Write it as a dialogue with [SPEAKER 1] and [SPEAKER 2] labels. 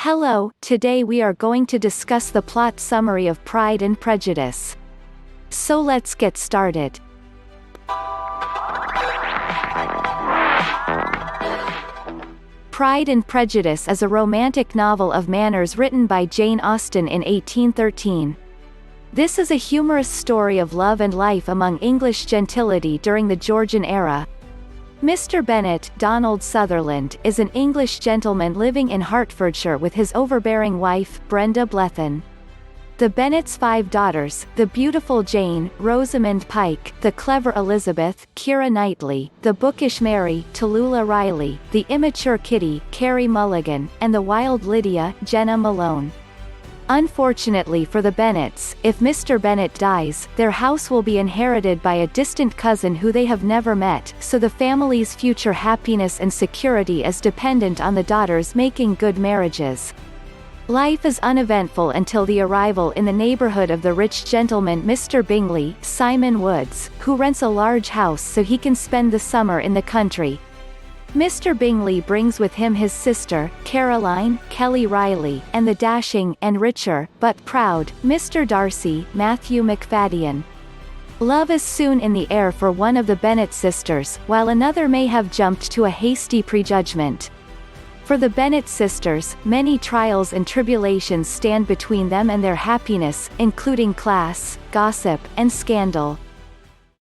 [SPEAKER 1] Hello, today we are going to discuss the plot summary of Pride and Prejudice. So let's get started. Pride and Prejudice is a romantic novel of manners written by Jane Austen in 1813. This is a humorous story of love and life among English gentility during the Georgian era. Mr. Bennet, Donald Sutherland, is an English gentleman living in Hertfordshire with his overbearing wife, Brenda Blethen. The Bennets' 5 daughters, the beautiful Jane, Rosamund Pike, the clever Elizabeth, Keira Knightley, the bookish Mary, Tallulah Reilly, the immature Kitty, Carey Mulligan, and the wild Lydia, Jena Malone. Unfortunately for the Bennets, if Mr. Bennet dies, their house will be inherited by a distant cousin who they have never met, so the family's future happiness and security is dependent on the daughters making good marriages. Life is uneventful until the arrival in the neighborhood of the rich gentleman Mr. Bingley, Simon Woods, who rents a large house so he can spend the summer in the country. Mr. Bingley brings with him his sister, Caroline, Kelly Reilly, and the dashing, and richer, but proud, Mr. Darcy, Matthew McFadden. Love is soon in the air for one of the Bennet sisters, while another may have jumped to a hasty prejudgment. For the Bennet sisters, many trials and tribulations stand between them and their happiness, including class, gossip, and scandal.